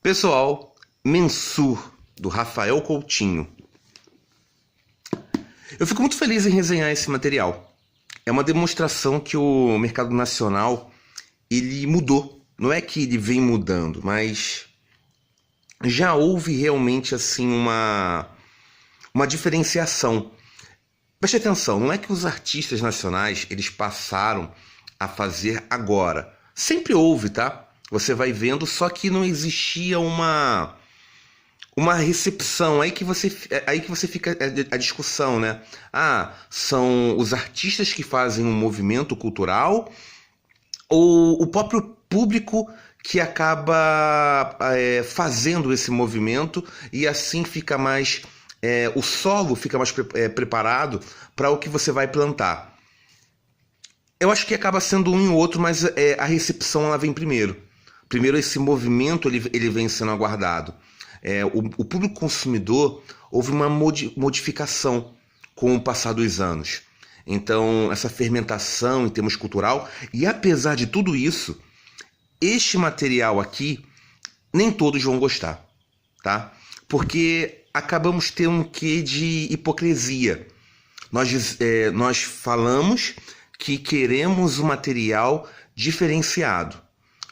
Pessoal, Mensur, do Rafael Coutinho. Eu fico muito feliz em resenhar esse material. É uma demonstração que o mercado nacional, ele mudou. Não é que ele vem mudando, mas já houve realmente assim uma diferenciação. Preste atenção, não é que os artistas nacionais eles passaram a fazer agora. Sempre houve, tá? Você vai vendo, só que não existia uma recepção. Aí que você fica a discussão, né? Ah, são os artistas que fazem um movimento cultural ou o próprio público que acaba fazendo esse movimento e assim fica mais o solo fica mais preparado para o que você vai plantar. Eu acho que acaba sendo um e o outro, mas a recepção ela vem primeiro. Primeiro esse movimento ele vem sendo aguardado. O público consumidor houve uma modificação com o passar dos anos. Então essa fermentação em termos cultural, e apesar de tudo isso, este material aqui nem todos vão gostar, tá? Porque acabamos tendo um quê de hipocrisia. Nós falamos que queremos um material diferenciado,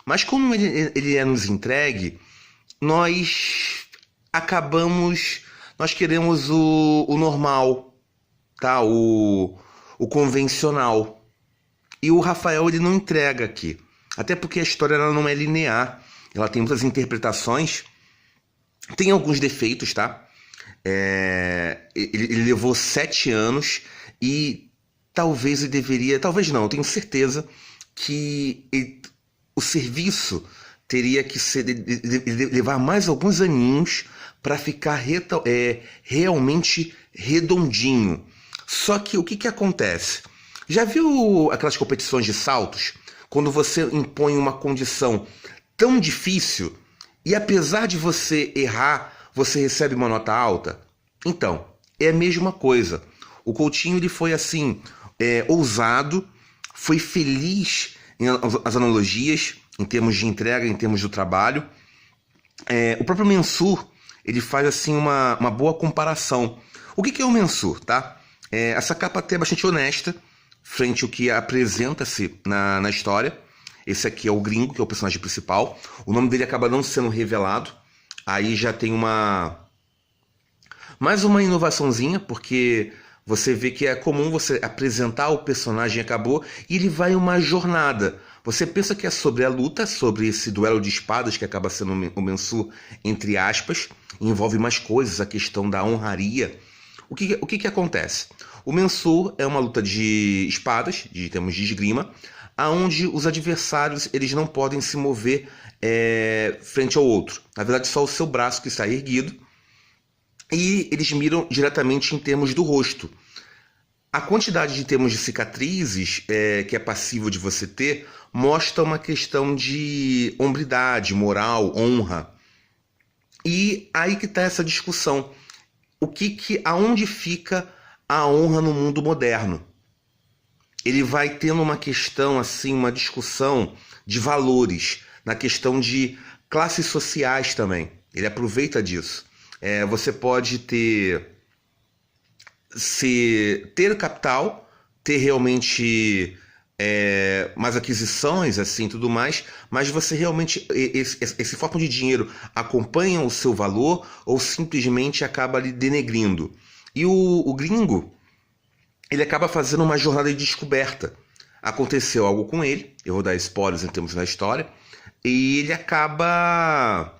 mas como ele é nos entregue, nós queremos o normal, tá? O convencional. E o Rafael ele não entrega aqui, até porque a história ela não é linear, ela tem muitas interpretações, tem alguns defeitos, tá? Ele levou 7 anos e talvez ele deveria, talvez não, eu tenho certeza que o serviço teria que levar mais alguns aninhos para ficar realmente redondinho. Só que o que acontece? Já viu aquelas competições de saltos? Quando você impõe uma condição tão difícil e apesar de você errar, você recebe uma nota alta? Então, é a mesma coisa. O Coutinho ele foi assim, ousado, foi feliz nas analogias, em termos de entrega, em termos do trabalho. O próprio Mensur, ele faz assim uma boa comparação. O que é o Mensur, tá? Essa capa até é bastante honesta, frente ao que apresenta-se na história. Esse aqui é o Gringo, que é o personagem principal. O nome dele acaba não sendo revelado. Aí já tem mais uma inovaçãozinha, porque você vê que é comum você apresentar o personagem e acabou, e ele vai em uma jornada. Você pensa que é sobre a luta, sobre esse duelo de espadas que acaba sendo o Mensur, entre aspas, envolve mais coisas, a questão da honraria. O que acontece? O Mensur é uma luta de espadas, de termos de esgrima, aonde os adversários eles não podem se mover frente ao outro. Na verdade, só o seu braço que está erguido. E eles miram diretamente em termos do rosto. A quantidade de termos de cicatrizes que é passível de você ter mostra uma questão de hombridade, moral, honra. E aí que está essa discussão. Aonde fica a honra no mundo moderno? Ele vai tendo uma questão, assim, uma discussão de valores, na questão de classes sociais também. Ele aproveita disso. Você pode ter capital, ter realmente mais aquisições, assim, tudo mais, mas você realmente, esse forma de dinheiro acompanha o seu valor ou simplesmente acaba lhe denegrindo? E o Gringo, ele acaba fazendo uma jornada de descoberta. Aconteceu algo com ele, eu vou dar spoilers em termos da história, e ele acaba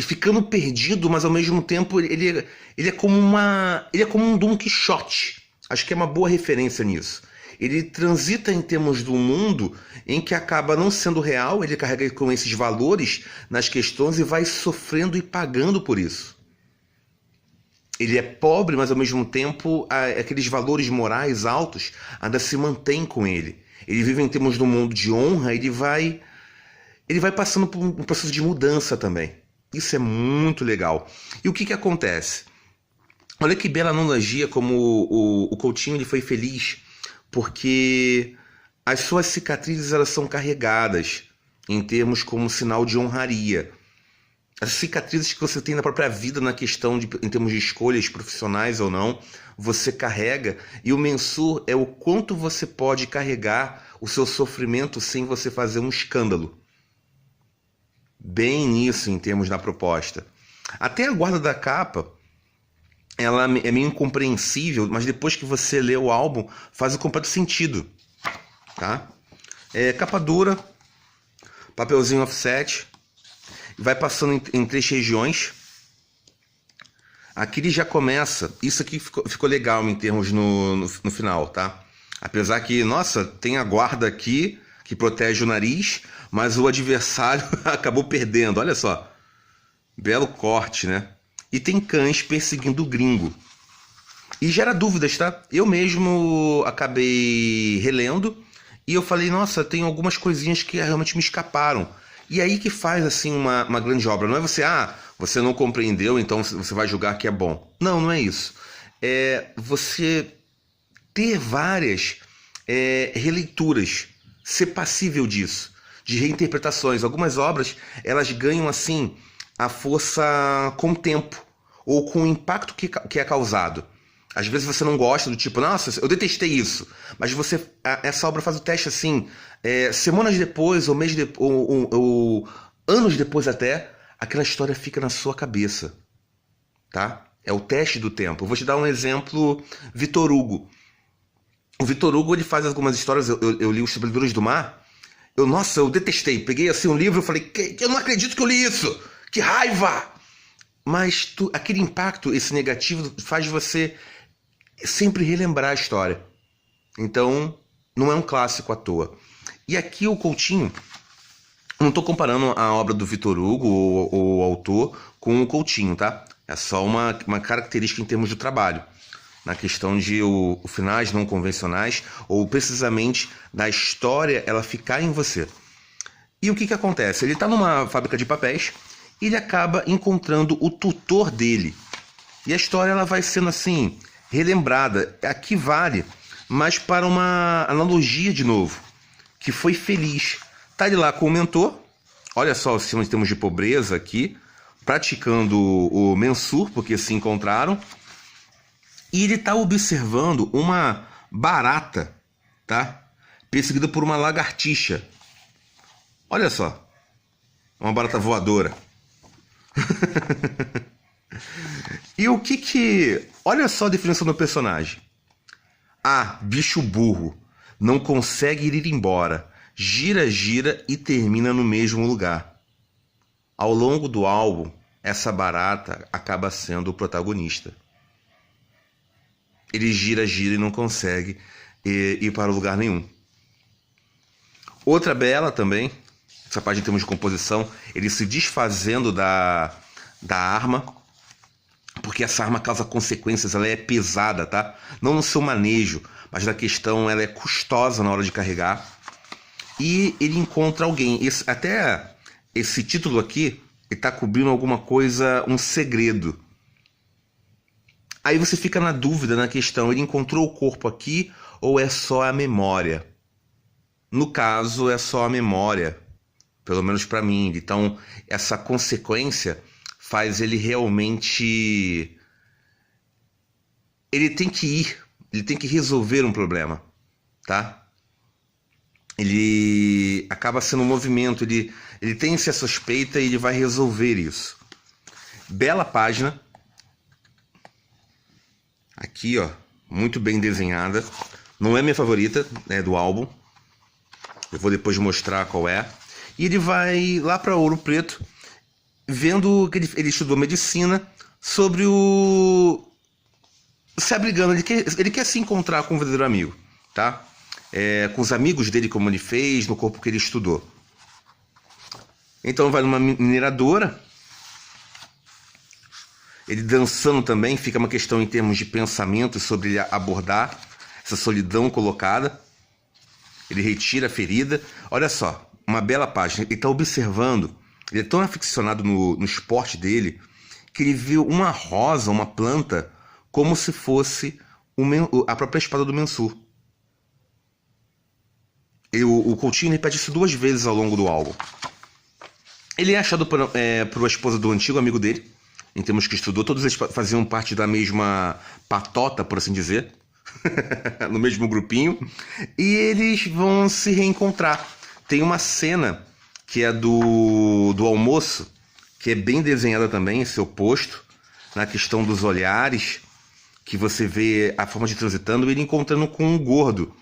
ficando perdido, mas ao mesmo tempo ele é como um Dom Quixote. Acho que é uma boa referência nisso. Ele transita em termos do mundo em que acaba não sendo real, ele carrega com esses valores nas questões e vai sofrendo e pagando por isso. Ele é pobre, mas ao mesmo tempo aqueles valores morais altos ainda se mantêm com ele. Ele vive em termos do mundo de honra, ele vai passando por um processo de mudança também. Isso é muito legal. E o que acontece? Olha que bela analogia como o Coutinho ele foi feliz, porque as suas cicatrizes elas são carregadas em termos como sinal de honraria. as cicatrizes que você tem na própria vida, na questão de, em termos de escolhas profissionais ou não, você carrega, e o mensur é o quanto você pode carregar o seu sofrimento sem você fazer um escândalo. Bem nisso em termos da proposta. Até a guarda da capa, ela é meio incompreensível, mas depois que você lê o álbum, faz o completo sentido. Tá? Capa dura, papelzinho offset, vai passando em 3 regiões. Aqui ele já começa, isso aqui ficou legal em termos no final, tá? Apesar que, nossa, tem a guarda aqui que protege o nariz, mas o adversário acabou perdendo, olha só. Belo corte, né? E tem cães perseguindo o gringo. E gera dúvidas, tá? Eu mesmo acabei relendo e eu falei, nossa, tem algumas coisinhas que realmente me escaparam. E aí que faz, assim, uma grande obra. Não é você não compreendeu, então você vai julgar que é bom. Não, não é isso. É você ter várias releituras, ser passível disso, de reinterpretações. Algumas obras, elas ganham, assim, a força com o tempo, ou com o impacto que é causado. Às vezes você não gosta do tipo, nossa, eu detestei isso. Mas essa obra faz o teste assim, semanas depois, ou mês depois, ou anos depois até, aquela história fica na sua cabeça. Tá? É o teste do tempo. Eu vou te dar um exemplo, Vitor Hugo. O Vitor Hugo, ele faz algumas histórias, eu li Os Trabalhadores do Mar, eu detestei. Peguei assim um livro e falei, eu não acredito que eu li isso! Que raiva! Mas aquele impacto, esse negativo, faz você sempre relembrar a história. Então, não é um clássico à toa. E aqui o Coutinho, não estou comparando a obra do Vitor Hugo, o autor, com o Coutinho, tá? É só uma característica em termos de trabalho. Na questão de finais não convencionais, ou precisamente da história ela ficar em você. E o que acontece? Ele está numa fábrica de papéis e ele acaba encontrando o tutor dele. E a história ela vai sendo assim, relembrada. Aqui vale, mas para uma analogia de novo, que foi feliz. Tá ele lá com o mentor, olha só os em termos de pobreza aqui, praticando o mensur, porque se encontraram. E ele está observando uma barata, tá? Perseguida por uma lagartixa. Olha só, uma barata voadora. E o que... Olha só a definição do personagem. Bicho burro. Não consegue ir embora. Gira, gira e termina no mesmo lugar. Ao longo do álbum, essa barata acaba sendo o protagonista. Ele gira, gira e não consegue ir para lugar nenhum. Outra bela também, essa parte em termos de composição, ele se desfazendo da arma, porque essa arma causa consequências, ela é pesada, tá? Não no seu manejo, mas na questão, ela é custosa na hora de carregar. E ele encontra alguém, até esse título aqui, ele está cobrindo alguma coisa, um segredo. Aí você fica na dúvida na questão, ele encontrou o corpo aqui ou é só a memória? No caso, é só a memória, pelo menos para mim. Então, essa consequência faz ele realmente... Ele tem que ir, ele tem que resolver um problema, tá? Ele acaba sendo um movimento, ele tem essa suspeita e ele vai resolver isso. Bela página. Aqui, ó, muito bem desenhada. Não é minha favorita, do álbum. Eu vou depois mostrar qual é. E ele vai lá para Ouro Preto, vendo que ele estudou medicina, sobre se abrigando. Ele quer se encontrar com um verdadeiro amigo, tá? Com os amigos dele, como ele fez, no corpo que ele estudou. Então vai numa mineradora. Ele dançando também, fica uma questão em termos de pensamento sobre ele abordar essa solidão colocada. Ele retira a ferida. Olha só, uma bela página. Ele está observando, ele é tão aficionado no esporte dele, que ele viu uma rosa, uma planta, como se fosse a própria espada do Mensur. O Coutinho repete isso 2 vezes ao longo do álbum. Ele é achado por a esposa do antigo amigo dele, em termos que estudou. Todos eles faziam parte da mesma patota, por assim dizer, no mesmo grupinho. E eles vão se reencontrar. Tem uma cena que é do almoço, que é bem desenhada também, esse oposto, na questão dos olhares, que você vê a forma de transitando, ele encontrando com um gordo.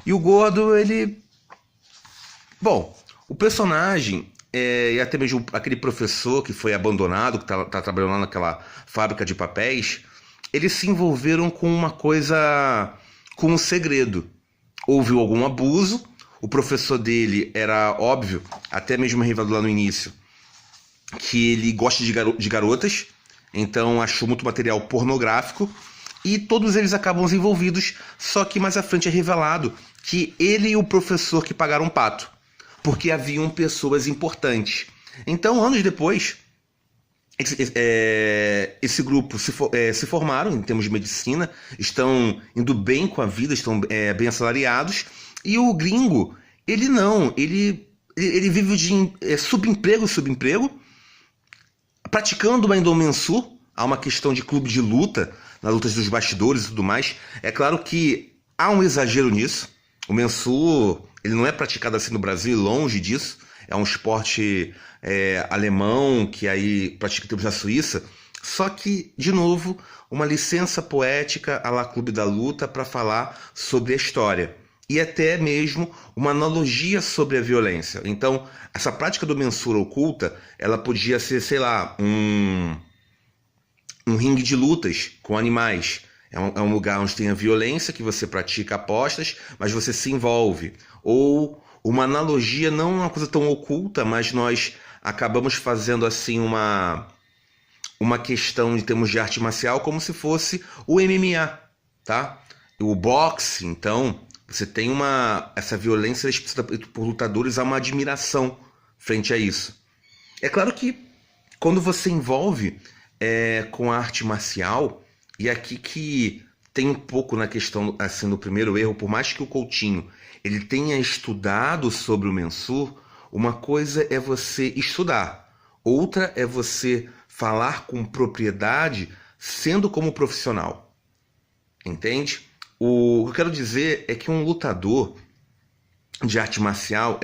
E o gordo, ele... Bom, o personagem, e até mesmo aquele professor que foi abandonado, que tá trabalhando lá naquela fábrica de papéis, eles se envolveram com uma coisa, com um segredo. Houve algum abuso, o professor dele era óbvio, até mesmo revelado lá no início, que ele gosta de garotas, então achou muito material pornográfico, e todos eles acabam envolvidos, só que mais à frente é revelado que ele e o professor que pagaram um pato, porque haviam pessoas importantes. Então, anos depois, esse grupo se formaram em termos de medicina, estão indo bem com a vida, estão bem assalariados, e o gringo, ele não, ele vive de subemprego, praticando o Endomansur. Há uma questão de clube de luta, nas lutas dos bastidores e tudo mais. É claro que há um exagero nisso. O Mensur, ele não é praticado assim no Brasil, longe disso. É um esporte alemão, que aí pratica em termos da Suíça. Só que, de novo, uma licença poética à la Clube da Luta para falar sobre a história. E até mesmo uma analogia sobre a violência. Então, essa prática do Mensur oculta, ela podia ser, sei lá, um ringue de lutas com animais. É um lugar onde tem a violência, que você pratica apostas, mas você se envolve. Ou uma analogia, não uma coisa tão oculta, mas nós acabamos fazendo assim uma questão em termos de arte marcial, como se fosse o MMA, tá? O boxe, então, você tem essa violência por lutadores, há uma admiração frente a isso. É claro que quando você envolve com a arte marcial, e aqui que tem um pouco na questão, assim, do primeiro erro, por mais que o Coutinho ele tenha estudado sobre o Mensur, uma coisa é você estudar, outra é você falar com propriedade, sendo como profissional. Entende? O que eu quero dizer é que um lutador de arte marcial,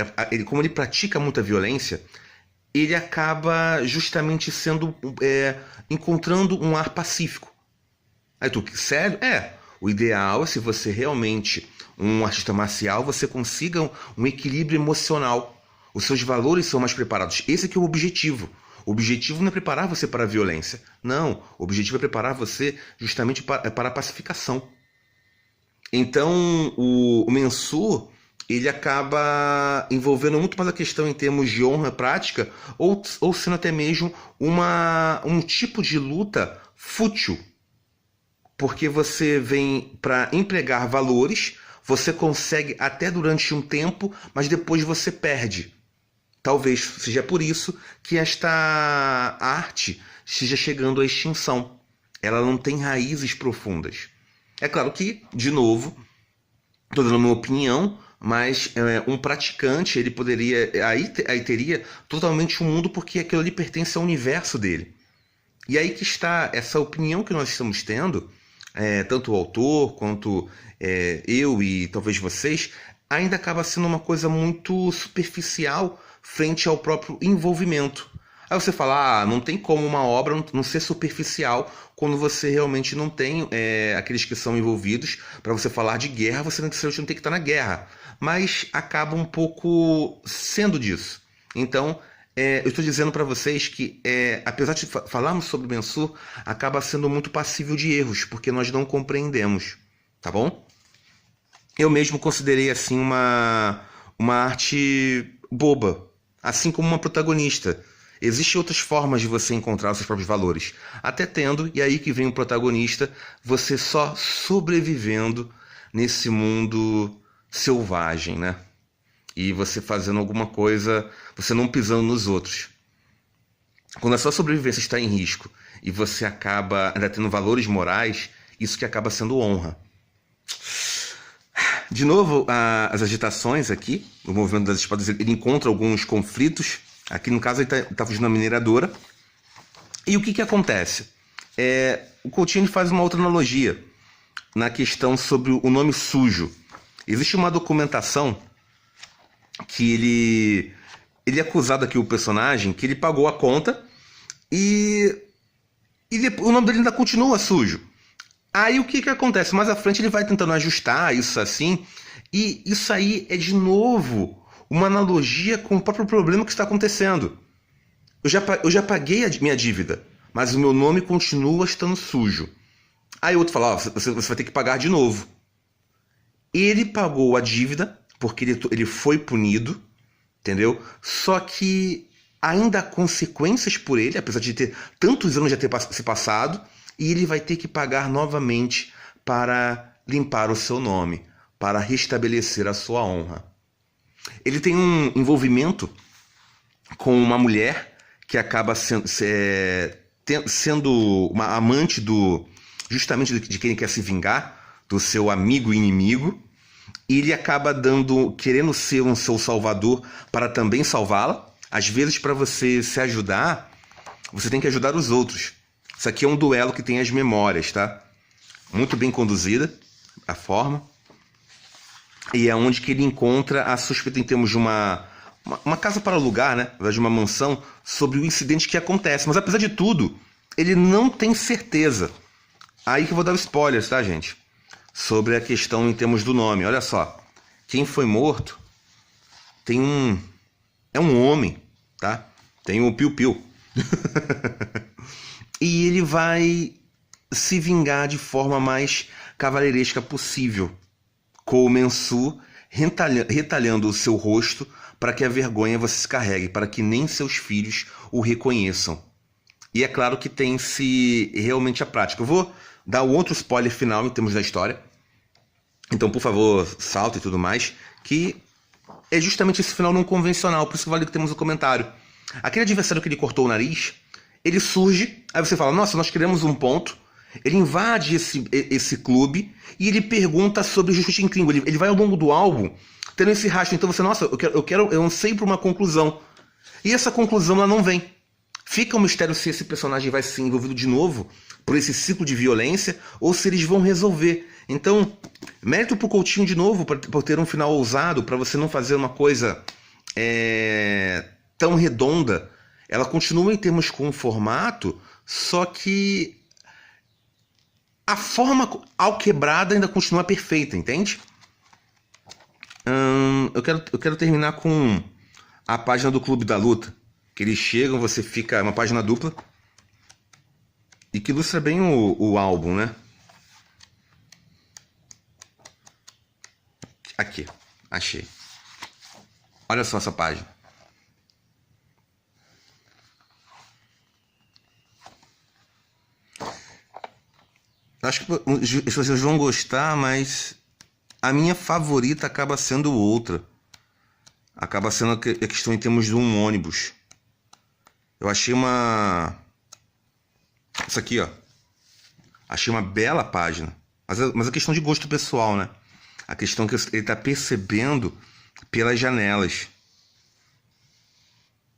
como ele pratica muita violência, ele acaba justamente encontrando um ar pacífico. Aí tu, sério? O ideal é, se você realmente, um artista marcial, você consiga um equilíbrio emocional. Os seus valores são mais preparados. Esse aqui é o objetivo. O objetivo não é preparar você para a violência. Não, o objetivo é preparar você justamente para a pacificação. Então, o Mensur, ele acaba envolvendo muito mais a questão em termos de honra prática, ou sendo até mesmo um tipo de luta fútil. Porque você vem para empregar valores, você consegue até durante um tempo, mas depois você perde. Talvez seja por isso que esta arte esteja chegando à extinção. Ela não tem raízes profundas. É claro que, de novo, estou dando uma opinião, mas um praticante, ele poderia, aí teria totalmente um mundo, porque aquilo ali pertence ao universo dele. E aí que está essa opinião que nós estamos tendo, tanto o autor quanto eu e talvez vocês, ainda acaba sendo uma coisa muito superficial frente ao próprio envolvimento. Aí você fala, não tem como uma obra não ser superficial quando você realmente não tem aqueles que são envolvidos. Para você falar de guerra, você não tem que estar na guerra. Mas acaba um pouco sendo disso. Então, eu estou dizendo para vocês que, apesar de falarmos sobre o Mensur, acaba sendo muito passível de erros, porque nós não compreendemos. Tá bom? Eu mesmo considerei assim uma arte boba, assim como uma protagonista. Existem outras formas de você encontrar os seus próprios valores. Até tendo, e aí que vem o protagonista, você só sobrevivendo nesse mundo selvagem, né? E você fazendo alguma coisa, você não pisando nos outros. Quando a sua sobrevivência está em risco e você acaba ainda tendo valores morais, isso que acaba sendo honra. De novo, as agitações aqui, o movimento das espadas, ele encontra alguns conflitos Aqui no caso ele tá fugindo da mineradora. E o que acontece? O Coutinho faz uma outra analogia na questão sobre o nome sujo. Existe uma documentação que ele é acusado aqui, o personagem, que ele pagou a conta e o nome dele ainda continua sujo. Aí o que acontece? Mais à frente ele vai tentando ajustar isso assim, e isso aí é de novo uma analogia com o próprio problema que está acontecendo. Eu já paguei a minha dívida, mas o meu nome continua estando sujo. Aí o outro fala, você vai ter que pagar de novo. Ele pagou a dívida, porque ele foi punido, entendeu? Só que ainda há consequências por ele, apesar de ter tantos anos já ter se passado, e ele vai ter que pagar novamente para limpar o seu nome, para restabelecer a sua honra. Ele tem um envolvimento com uma mulher que acaba sendo uma amante justamente de quem ele quer se vingar, do seu amigo e inimigo, e ele acaba querendo ser um seu salvador para também salvá-la. Às vezes, para você se ajudar, você tem que ajudar os outros. Isso aqui é um duelo que tem as memórias, tá? Muito bem conduzida a forma. E é onde que ele encontra a suspeita em termos de uma casa para alugar, né? De uma mansão, sobre o incidente que acontece. Mas apesar de tudo, ele não tem certeza. Aí que eu vou dar spoilers, tá, gente? Sobre a questão em termos do nome. Olha só. Quem foi morto é um homem, tá? Tem o Piu Piu. E ele vai se vingar de forma mais cavalheiresca possível, com o Mensu retalhando o seu rosto para que a vergonha você se carregue, para que nem seus filhos o reconheçam. E é claro que tem-se realmente a prática. Eu vou dar um outro spoiler final em termos da história. Então, por favor, salta e tudo mais, que é justamente esse final não convencional, por isso que vale que temos o comentário. Aquele adversário que ele cortou o nariz, ele surge, aí você fala, nossa, nós queremos um ponto. Ele invade esse clube e ele pergunta sobre Justiça Incrível. Ele vai ao longo do álbum tendo esse rastro. Então você, nossa, eu anseio por uma conclusão. E essa conclusão ela não vem. Fica um mistério se esse personagem vai ser envolvido de novo por esse ciclo de violência ou se eles vão resolver. Então, mérito pro Coutinho de novo por ter um final ousado, para você não fazer uma coisa tão redonda. Ela continua em termos com o formato, só que a forma ao quebrada ainda continua perfeita, entende? Eu quero terminar com a página do Clube da Luta. Que eles chegam, você fica... uma página dupla. E que ilustra bem o álbum, né? Aqui, achei. Olha só essa página. Acho que vocês vão gostar, mas a minha favorita acaba sendo outra. Acaba sendo a questão em termos de um ônibus. Eu achei isso aqui, ó. Achei uma bela página. Mas a questão de gosto pessoal, né? A questão que ele tá percebendo pelas janelas.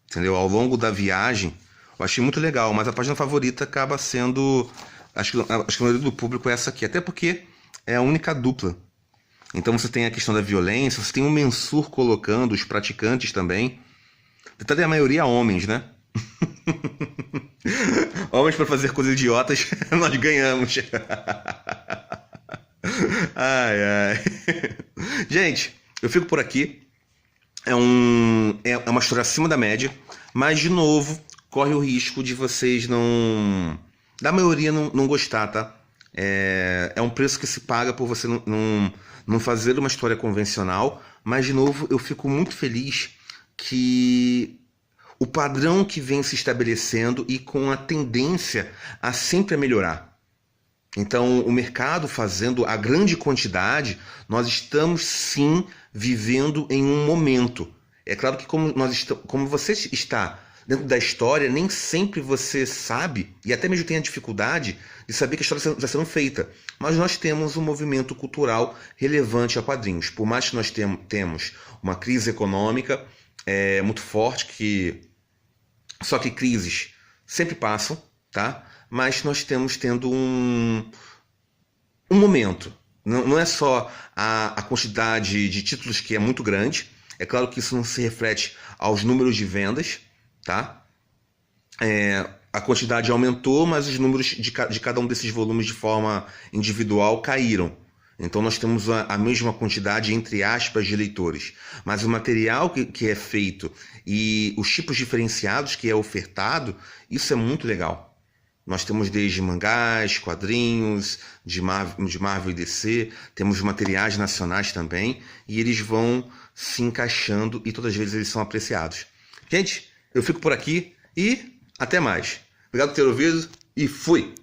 Entendeu? Ao longo da viagem, eu achei muito legal. Mas a página favorita acaba sendo... Acho que a maioria do público é essa aqui. Até porque é a única dupla. Então você tem a questão da violência. Você tem o Mensur colocando, os praticantes também. Detalhe, a maioria homens, né? Homens para fazer coisas idiotas, nós ganhamos. Ai, ai. Gente, eu fico por aqui. É uma história acima da média. Mas, de novo, corre o risco de vocês da maioria não gostar, tá? É um preço que se paga por você não fazer uma história convencional. Mas, de novo, eu fico muito feliz que o padrão que vem se estabelecendo e com a tendência a sempre melhorar. Então, o mercado fazendo a grande quantidade, nós estamos sim vivendo em um momento. É claro que como você está dentro da história, nem sempre você sabe, e até mesmo tem a dificuldade de saber que a história está sendo feita. Mas nós temos um movimento cultural relevante a quadrinhos. Por mais que nós temos uma crise econômica muito forte, que Só que crises sempre passam, tá? Mas nós estamos tendo um momento. Não é só a quantidade de títulos que é muito grande. É claro que isso não se reflete aos números de vendas, tá? A quantidade aumentou, mas os números de cada um desses volumes de forma individual caíram. Então nós temos a mesma quantidade, entre aspas, de leitores. Mas o material que é feito e os tipos diferenciados que é ofertado, isso é muito legal. Nós temos desde mangás, quadrinhos, de Marvel e DC, temos materiais nacionais também, e eles vão se encaixando e todas as vezes eles são apreciados. Gente, eu fico por aqui e até mais. Obrigado por ter ouvido e fui!